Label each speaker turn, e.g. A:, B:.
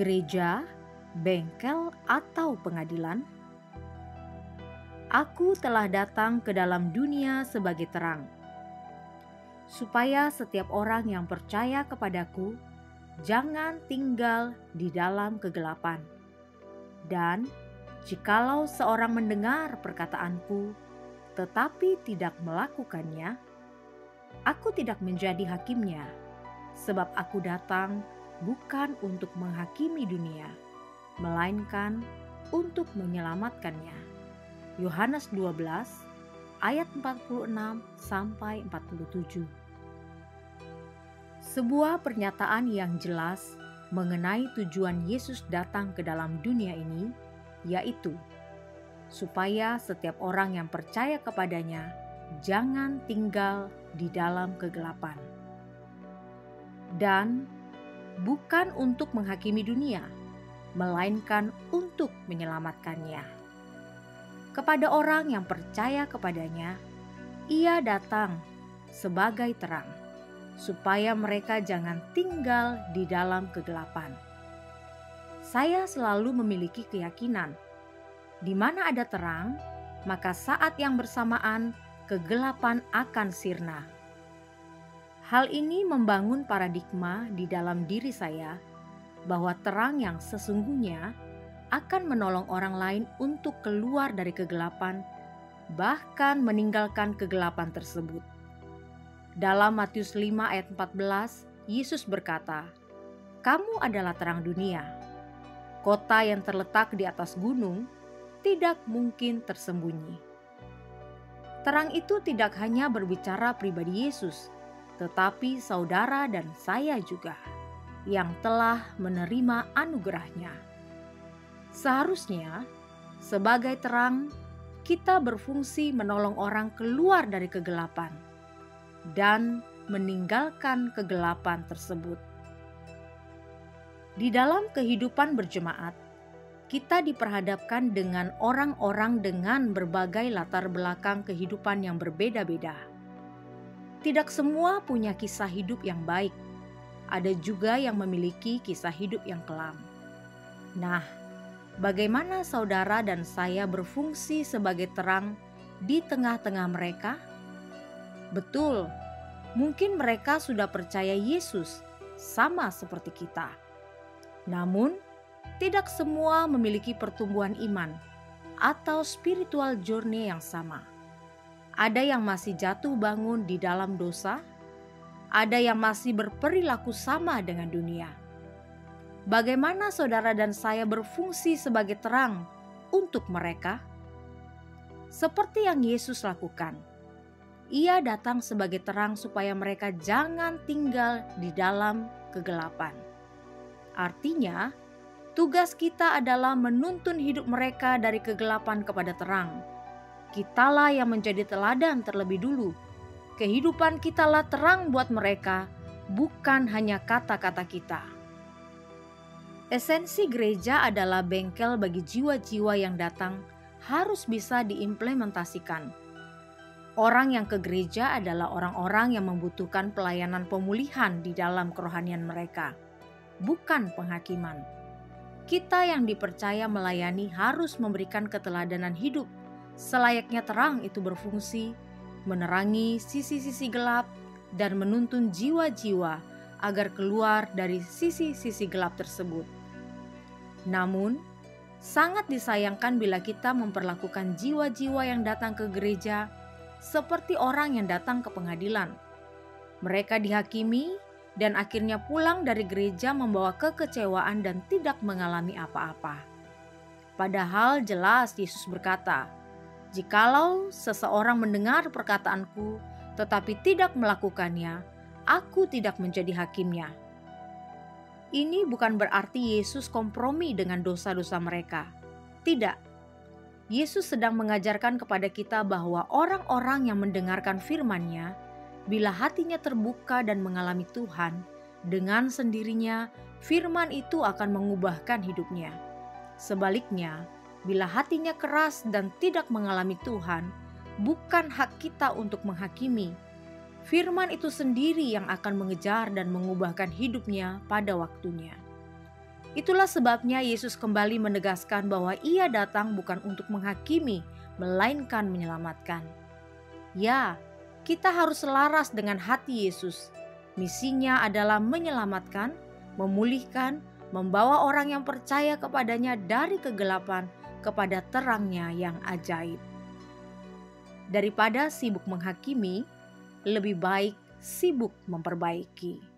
A: gereja, bengkel, atau pengadilan? Aku telah datang ke dalam dunia sebagai terang, supaya setiap orang yang percaya kepadaku jangan tinggal di dalam kegelapan. Dan jikalau seorang mendengar perkataanku tetapi tidak melakukannya, aku tidak menjadi hakimnya, sebab aku datang bukan untuk menghakimi dunia, melainkan untuk menyelamatkannya. Yohanes 12 ayat 46 sampai 47. Sebuah pernyataan yang jelas mengenai tujuan Yesus datang ke dalam dunia ini, yaitu supaya setiap orang yang percaya kepadanya jangan tinggal di dalam kegelapan. Dan bukan untuk menghakimi dunia, melainkan untuk menyelamatkannya. Kepada orang yang percaya kepadanya, Ia datang sebagai terang, supaya mereka jangan tinggal di dalam kegelapan. Saya selalu memiliki keyakinan, di mana ada terang, maka saat yang bersamaan kegelapan akan sirna. Hal ini membangun paradigma di dalam diri saya bahwa terang yang sesungguhnya akan menolong orang lain untuk keluar dari kegelapan, bahkan meninggalkan kegelapan tersebut. Dalam Matius 5 ayat 14, Yesus berkata, "Kamu adalah terang dunia. Kota yang terletak di atas gunung tidak mungkin tersembunyi." Terang itu tidak hanya berbicara pribadi Yesus, tetapi saudara dan saya juga yang telah menerima anugerahnya. Seharusnya, sebagai terang, kita berfungsi menolong orang keluar dari kegelapan dan meninggalkan kegelapan tersebut. Di dalam kehidupan berjemaat, kita diperhadapkan dengan orang-orang dengan berbagai latar belakang kehidupan yang berbeda-beda. Tidak semua punya kisah hidup yang baik. Ada juga yang memiliki kisah hidup yang kelam. Nah, bagaimana saudara dan saya berfungsi sebagai terang di tengah-tengah mereka? Betul, mungkin mereka sudah percaya Yesus sama seperti kita. Namun, tidak semua memiliki pertumbuhan iman atau spiritual journey yang sama. Ada yang masih jatuh bangun di dalam dosa, ada yang masih berperilaku sama dengan dunia. Bagaimana saudara dan saya berfungsi sebagai terang untuk mereka? Seperti yang Yesus lakukan, Ia datang sebagai terang supaya mereka jangan tinggal di dalam kegelapan. Artinya, tugas kita adalah menuntun hidup mereka dari kegelapan kepada terang. Kitalah yang menjadi teladan terlebih dulu. Kehidupan kitalah terang buat mereka, bukan hanya kata-kata kita. Esensi gereja adalah bengkel bagi jiwa-jiwa yang datang harus bisa diimplementasikan. Orang yang ke gereja adalah orang-orang yang membutuhkan pelayanan pemulihan di dalam kerohanian mereka, bukan penghakiman. Kita yang dipercaya melayani harus memberikan keteladanan hidup, selayaknya terang itu berfungsi, menerangi sisi-sisi gelap, dan menuntun jiwa-jiwa agar keluar dari sisi-sisi gelap tersebut. Namun, sangat disayangkan bila kita memperlakukan jiwa-jiwa yang datang ke gereja seperti orang yang datang ke pengadilan. Mereka dihakimi dan akhirnya pulang dari gereja membawa kekecewaan dan tidak mengalami apa-apa. Padahal jelas Yesus berkata, "Jikalau seseorang mendengar perkataanku tetapi tidak melakukannya, aku tidak menjadi hakimnya." Ini bukan berarti Yesus kompromi dengan dosa-dosa mereka. Tidak. Yesus sedang mengajarkan kepada kita bahwa orang-orang yang mendengarkan firman-Nya, bila hatinya terbuka dan mengalami Tuhan, dengan sendirinya firman itu akan mengubahkan hidupnya. Sebaliknya, bila hatinya keras dan tidak mengalami Tuhan, bukan hak kita untuk menghakimi. Firman itu sendiri yang akan mengejar dan mengubahkan hidupnya pada waktunya. Itulah sebabnya Yesus kembali menegaskan bahwa Ia datang bukan untuk menghakimi, melainkan menyelamatkan. Ya, kita harus selaras dengan hati Yesus. Misinya adalah menyelamatkan, memulihkan, membawa orang yang percaya kepadanya dari kegelapan kepada terangnya yang ajaib. Daripada sibuk menghakimi, lebih baik sibuk memperbaiki.